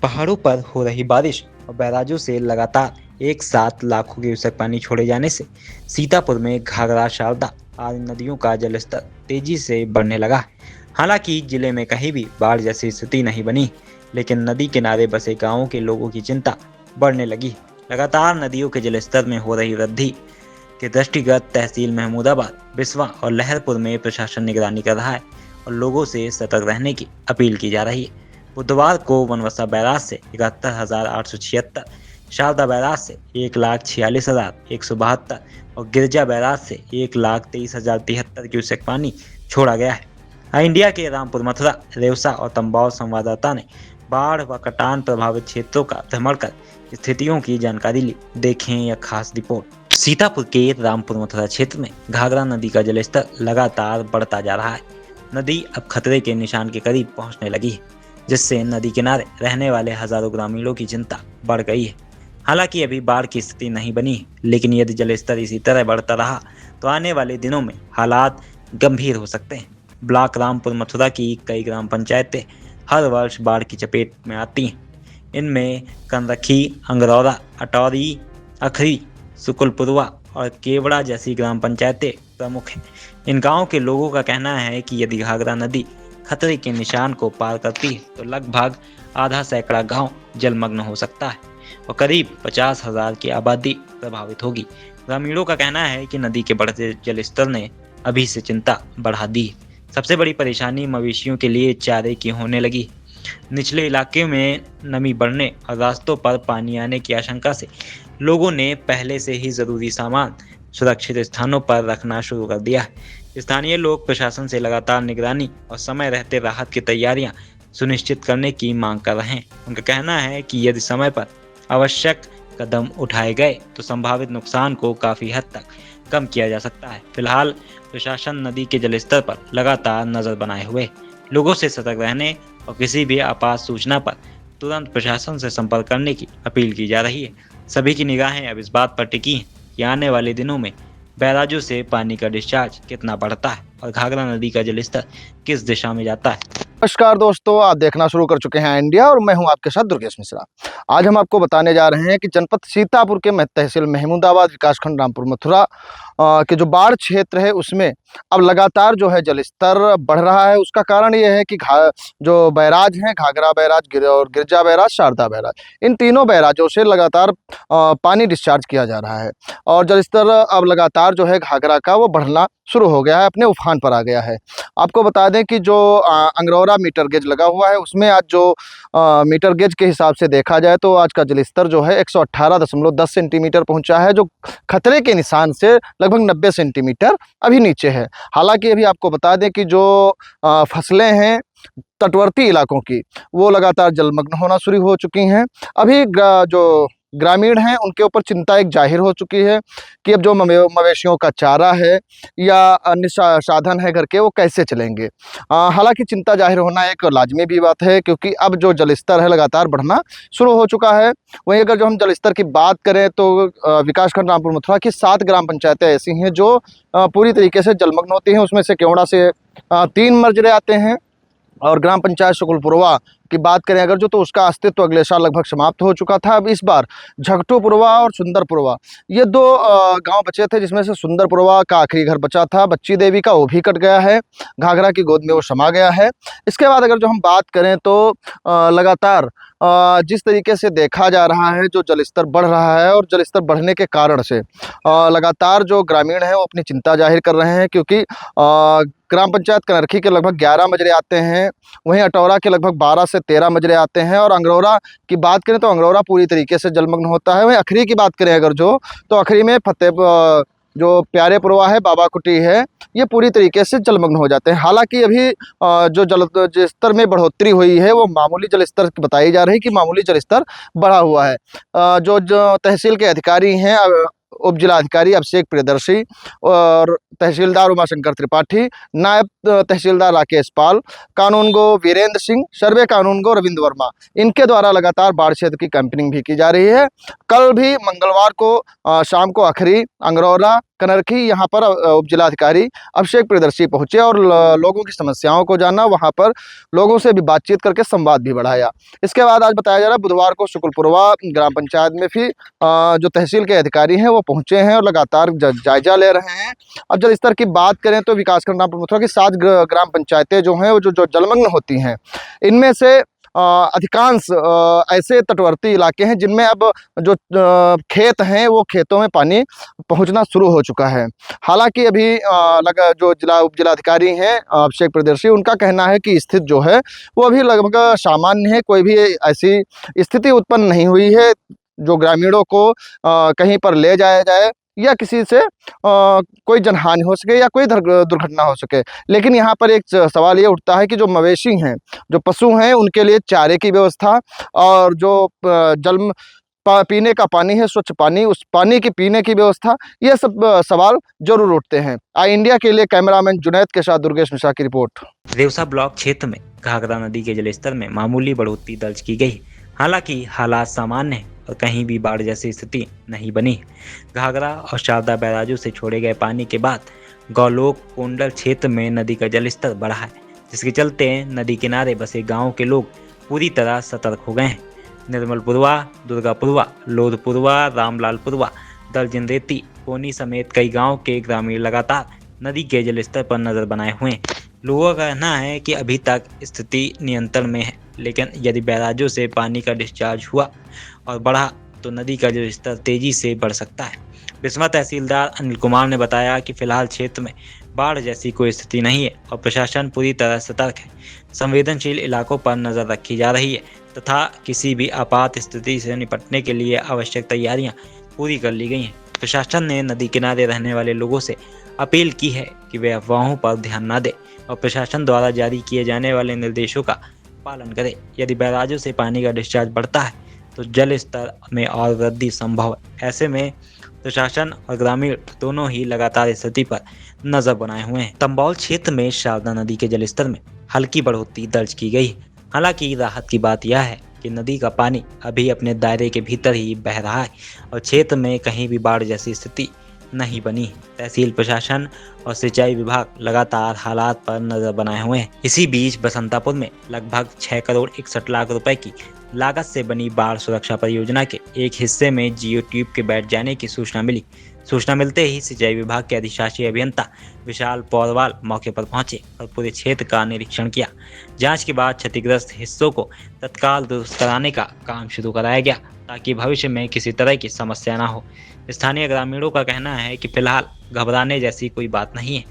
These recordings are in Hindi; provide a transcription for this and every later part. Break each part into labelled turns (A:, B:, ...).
A: पहाड़ों पर हो रही बारिश और बैराजों से लगातार एक साथ लाखों क्यूसेक पानी छोड़े जाने से सीतापुर में घाघरा, शारदा आदि नदियों का जलस्तर तेजी से बढ़ने लगा है। हालांकि जिले में कहीं भी बाढ़ जैसी स्थिति नहीं बनी, लेकिन नदी किनारे बसे गांवों के लोगों की चिंता बढ़ने लगी है। लगातार नदियों के जलस्तर में हो रही वृद्धि के दृष्टिगत तहसील महमूदाबाद, बिस्वा और लहरपुर में प्रशासन निगरानी कर रहा है और लोगों से सतर्क रहने की अपील की जा रही है। बुधवार को बनवसा बैराज से 71,876, शारदा बैराज से 1,46,172 और गिरजा बैराज से 1,23,073 क्यूसेक पानी छोड़ा गया है। इंडिया के रामपुर, मथुरा, रेवसा और तंबाऊ संवाददाता ने बाढ़ व कटान प्रभावित क्षेत्रों का भ्रमण कर स्थितियों की जानकारी ली। देखें यह खास रिपोर्ट। सीतापुर के रामपुर मथुरा क्षेत्र में घाघरा नदी का जलस्तर लगातार बढ़ता जा रहा है। नदी अब खतरे के निशान के करीब पहुंचने लगी है, जिससे नदी किनारे रहने वाले हजारों ग्रामीणों की चिंता बढ़ गई है। हालांकि अभी बाढ़ की स्थिति नहीं बनी है, लेकिन यदि जलस्तर इसी तरह बढ़ता रहा तो आने वाले दिनों में हालात गंभीर हो सकते हैं। ब्लॉक रामपुर मथुरा की कई ग्राम पंचायतें हर वर्ष बाढ़ की चपेट में आती हैं। इनमें कनरखी, अंगरौरा, अटौरी, अखरी, सुकुलपुरवा और केवड़ा जैसी ग्राम पंचायतें प्रमुख हैं। इन गाँव के लोगों का कहना है कि यदि घाघरा नदी खतरे के निशान को पार करती है तो लगभग आधा सैकड़ा गांव जलमग्न हो सकता है और करीब 50,000 की आबादी प्रभावित होगी। ग्रामीणों का कहना है कि नदी के बढ़ते जलस्तर ने अभी से चिंता बढ़ा दी है। सबसे बड़ी परेशानी मवेशियों के लिए चारे की होने लगी। निचले इलाके में नमी बढ़ने और रास्तों पर पानी आने की आशंका से लोगों ने पहले से ही जरूरी सामान सुरक्षित स्थानों पर रखना शुरू कर दिया है। स्थानीय लोग प्रशासन से लगातार निगरानी और समय रहते राहत की तैयारियां सुनिश्चित करने की मांग कर रहे हैं। उनका कहना है कि यदि समय पर आवश्यक कदम उठाए गए तो संभावित नुकसान को काफी हद तक कम किया जा सकता है। फिलहाल प्रशासन नदी के जलस्तर पर लगातार नजर बनाए हुए लोगों से सतर्क रहने और किसी भी आपात सूचना पर तुरंत प्रशासन से संपर्क करने की अपील की जा रही है। सभी की निगाहें अब इस बात पर टिकी हैं कि आने वाले दिनों में बैराजों से पानी का डिस्चार्ज कितना बढ़ता है और घाघरा नदी का जलस्तर किस दिशा में जाता है।
B: नमस्कार दोस्तों, आप देखना शुरू कर चुके हैं इंडिया और मैं हूं आपके साथ दुर्गेश मिश्रा। आज हम आपको बताने जा रहे हैं कि जनपद सीतापुर के तहसील महमूदाबाद, विकासखंड रामपुर मथुरा के जो बाढ़ क्षेत्र है उसमें अब लगातार जो है जलस्तर बढ़ रहा है। उसका कारण ये है कि जो बैराज हैं, घाघरा बैराज और गिरजा बैराज, शारदा बैराज, इन तीनों बैराजों से लगातार पानी डिस्चार्ज किया जा रहा है और जलस्तर अब लगातार जो है घाघरा का वो बढ़ना शुरू हो गया है, अपने उफान पर आ गया है। आपको बता दें कि जो अंगरौरा मीटर गेज लगा हुआ है उसमें आज जो मीटर गेज के हिसाब से देखा जाए तो आज का जलस्तर जो है 118.10 सेंटीमीटर पहुंचा है, जो खतरे के निशान से लगभग 90 सेंटीमीटर अभी नीचे है। हालांकि अभी आपको बता दें कि जो फसलें हैं तटवर्ती इलाकों की वो लगातार जलमग्न होना शुरू हो चुकी हैं। अभी जो ग्रामीण हैं उनके ऊपर चिंता एक जाहिर हो चुकी है कि अब जो मवेशियों का चारा है या अन्य साधन है घर के, वो कैसे चलेंगे। हालांकि चिंता जाहिर होना एक लाजमी भी बात है, क्योंकि अब जो जलस्तर है लगातार बढ़ना शुरू हो चुका है। वहीं अगर जो हम जलस्तर की बात करें तो विकासखंड रामपुर मथुरा की 7 ग्राम पंचायतें ऐसी हैं जो पूरी तरीके से जलमग्न होती हैं। उसमें से केवड़ा से 3 मजरे आते हैं और ग्राम पंचायत सुकुलपुरवा की बात करें अगर जो, तो उसका अस्तित्व अगले साल लगभग समाप्त हो चुका था। अब इस बार झगटूपुरवा और सुंदरपुरवा, ये 2 गांव बचे थे, जिसमें से सुंदरपुरवा का आखिरी घर बचा था। बच्ची देवी का वो भी कट गया है, घाघरा की गोद में वो समा गया है। इसके बाद अगर जो हम बात करें तो लगातार जिस तरीके से देखा जा रहा है जो जलस्तर बढ़ रहा है और जलस्तर बढ़ने के कारण से लगातार जो ग्रामीण हैं वो अपनी चिंता जाहिर कर रहे हैं, क्योंकि ग्राम पंचायत कनरखी के लगभग 11 मजरे आते हैं, वहीं अटौरा के लगभग 12 से 13 मजरे आते हैं और अंगरौरा की बात करें तो अंगरौरा पूरी तरीके से जलमग्न होता है। वहीं अखरी की बात करें अगर जो, तो अखरी में जो प्यारे पुरवा है, बाबा कुटी है, ये पूरी तरीके से जलमग्न हो जाते हैं। हालांकि अभी जो जलस्तर में बढ़ोतरी हुई है वो मामूली जलस्तर बताई जा रही है कि मामूली जलस्तर बढ़ा हुआ है। जो तहसील के अधिकारी हैं, उप जिलाधिकारी अभिषेक प्रियदर्शी और तहसीलदार उमाशंकर त्रिपाठी, नायब तहसीलदार राकेश पाल, कानूनगो वीरेंद्र सिंह, सर्वे कानूनगो रविंद्र वर्मा, इनके द्वारा लगातार बाढ़ क्षेत्र की कैंपेनिंग भी की जा रही है। कल भी मंगलवार को शाम को अखरी, अंगरौरा, कनरखी यहाँ पर उप जिलाधिकारी अभिषेक प्रियदर्शी पहुंचे और लोगों की समस्याओं को जाना, वहां पर लोगों से भी बातचीत करके संवाद भी बढ़ाया। इसके बाद आज बताया जा रहा है बुधवार को शुक्लपुरवा ग्राम पंचायत में भी जो तहसील के अधिकारी हैं वो पहुंचे हैं और लगातार जायजा ले रहे हैं। अब जल स्तर की बात करें तो विकासखंड रामपुर मथुरा की 7 ग्राम पंचायतें जो हैं वो जो जलमग्न होती हैं, इनमें से अधिकांश ऐसे तटवर्ती इलाके हैं जिनमें अब जो खेत हैं वो खेतों में पानी पहुंचना शुरू हो चुका है। हालांकि अभी जो उप जिलाधिकारी हैं अभिषेक प्रियदर्शी, उनका कहना है कि स्थिति जो है वो अभी लगभग सामान्य है, कोई भी ऐसी स्थिति उत्पन्न नहीं हुई है जो ग्रामीणों को कहीं पर ले जाया जाए या किसी से कोई जनहानि हो सके या कोई दुर्घटना हो सके। लेकिन यहाँ पर एक सवाल ये उठता है कि जो मवेशी हैं, जो पशु हैं, उनके लिए चारे की व्यवस्था और जो पीने का पानी है, स्वच्छ पानी, उस पानी के पीने की व्यवस्था, ये सब सवाल जरूर उठते हैं। आई इंडिया के लिए कैमरामैन जुनैद के साथ दुर्गेश मिश्रा की रिपोर्ट।
A: रेवसा ब्लॉक क्षेत्र में घाघरा नदी के जलस्तर में मामूली बढ़ोतरी दर्ज की गई। हालांकि हालात सामान्य है और कहीं भी बाढ़ जैसी स्थिति नहीं बनी। घाघरा और शारदा बैराजों से छोड़े गए पानी के बाद गौलोक कोंडल क्षेत्र में नदी का जलस्तर बढ़ा है, जिसके चलते नदी किनारे बसे गांव के लोग पूरी तरह सतर्क हो गए हैं। निर्मलपुरवा, दुर्गापुरवा, लोधपुरवा, रामलालपुरवा, दलजिंदेती, कोनी समेत कई गांव के ग्रामीण लगातार नदी के जलस्तर पर नजर बनाए हुए हैं। लोगों का कहना है कि अभी तक स्थिति नियंत्रण में है, लेकिन यदि बैराजों से पानी का डिस्चार्ज हुआ और बढ़ा तो नदी का जलस्तर तेजी से बढ़ सकता है। बिस्वा तहसीलदार अनिल कुमार ने बताया कि फिलहाल क्षेत्र में बाढ़ जैसी कोई स्थिति नहीं है और प्रशासन पूरी तरह सतर्क है। संवेदनशील इलाकों पर नजर रखी जा रही है तथा किसी भी आपात स्थिति से निपटने के लिए आवश्यक तैयारियां पूरी कर ली गई हैं। प्रशासन ने नदी किनारे रहने वाले लोगों से अपील की है कि वे अफवाहों पर ध्यान न दें और प्रशासन द्वारा जारी किए जाने वाले निर्देशों का पालन करें। यदि बैराजों से पानी का डिस्चार्ज बढ़ता है तो जल स्तर में और वृद्धि संभव है। ऐसे में प्रशासन और ग्रामीण दोनों ही लगातार स्थिति पर नजर बनाए हुए हैं। तंबौल क्षेत्र में शारदा नदी के जलस्तर में हल्की बढ़ोतरी दर्ज की गई है। हालांकि राहत की बात यह है कि नदी का पानी अभी अपने दायरे के भीतर ही बह रहा है और क्षेत्र में कहीं भी बाढ़ जैसी स्थिति नहीं बनी। तहसील प्रशासन और सिंचाई विभाग लगातार हालात पर नजर बनाए हुए हैं। इसी बीच बसंतापुर में लगभग 6 करोड़ 61 लाख रुपए की लागत से बनी बाढ़ सुरक्षा परियोजना के एक हिस्से में जियो ट्यूब के बैठ जाने की सूचना मिली। सूचना मिलते ही सिंचाई विभाग के अधिशासी अभियंता विशाल पौरवाल मौके पर पहुंचे और पूरे क्षेत्र का निरीक्षण किया। जांच के बाद क्षतिग्रस्त हिस्सों को तत्काल दुरुस्त कराने का काम शुरू कराया गया ताकि भविष्य में किसी तरह की समस्या न हो। स्थानीय ग्रामीणों का कहना है कि फिलहाल घबराने जैसी कोई बात नहीं है।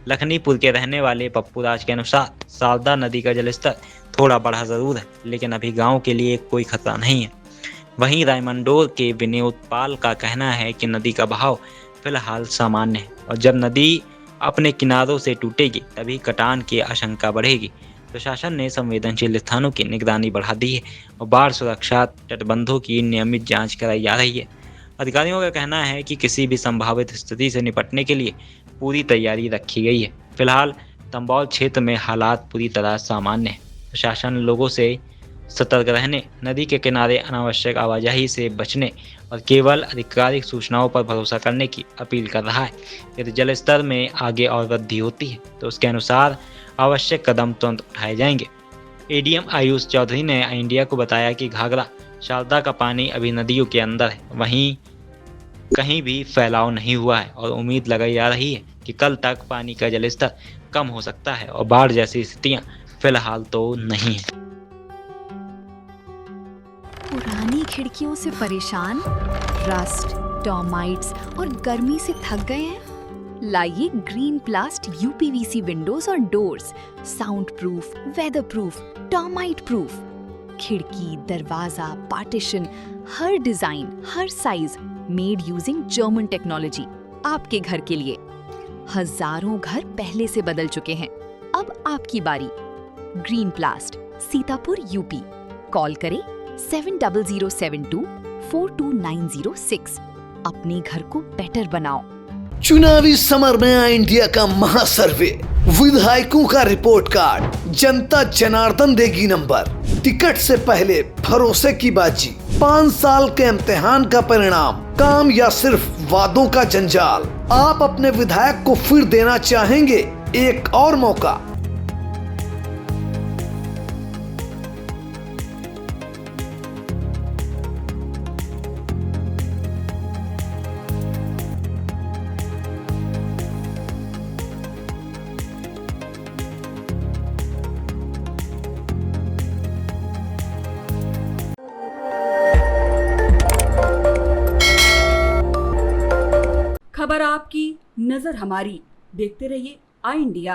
A: लखनीपुर के रहने वाले पप्पू राज के अनुसार शारदा नदी का जलस्तर थोड़ा बढ़ा जरूर है, लेकिन अभी गांव के लिए कोई खतरा नहीं है। वहीं रायमंडोर के विनोद पाल का कहना है कि नदी का बहाव फिलहाल सामान्य है और जब नदी अपने किनारों से टूटेगी तभी कटान की आशंका बढ़ेगी। प्रशासन ने संवेदनशील स्थानों की निगरानी बढ़ा दी है और बाढ़ सुरक्षा तटबंधों की नियमित जांच कराई जा रही है। अधिकारियों का कहना है कि किसी भी संभावित स्थिति से निपटने के लिए पूरी तैयारी रखी गई है। फिलहाल तंबौल क्षेत्र में हालात पूरी तरह सामान्य है। प्रशासन लोगों से सतर्क रहने, नदी के किनारे अनावश्यक आवाजाही से बचने और केवल आधिकारिक सूचनाओं पर भरोसा करने की अपील कर रहा है। यदि जल स्तर में आगे और वृद्धि होती है तो उसके अनुसार आवश्यक कदम तुरंत उठाए जाएंगे। एडीएम आयुष चौधरी ने इंडिया को बताया कि घाघरा शारदा का पानी अभी नदियों के अंदर है, वहीं कहीं भी फैलाव नहीं हुआ है और उम्मीद लगाई जा रही है कि कल तक पानी का जलस्तर कम हो सकता है और बाढ़ जैसी स्थितियां फिलहाल तो नहीं है।
C: पुरानी खिड़कियों से परेशान, रस्ट, टर्माइट्स और गर्मी से थक गए हैं? लाइए ग्रीन प्लास्ट यूपीवीसी विंडोज और doors, soundproof, weatherproof, termite proof. खिड़की, दरवाजा, पार्टीशन, हर डिजाइन, हर size, made using German technology, आपके घर के लिए। हजारों घर पहले से बदल चुके हैं, अब आपकी बारी। Green प्लास्ट, Sitapur, UP. कॉल करें 7007242906। अपने घर को बेटर बनाओ।
D: चुनावी समर में आई इंडिया का महासर्वे, विधायकों का रिपोर्ट कार्ड, जनता जनार्दन देगी नंबर। टिकट से पहले भरोसे की बाजी, 5 साल के इम्तिहान का परिणाम, काम या सिर्फ वादों का जंजाल। आप अपने विधायक को फिर देना चाहेंगे एक और मौका?
E: खबर आपकी, नजर हमारी। देखते रहिए आई इंडिया।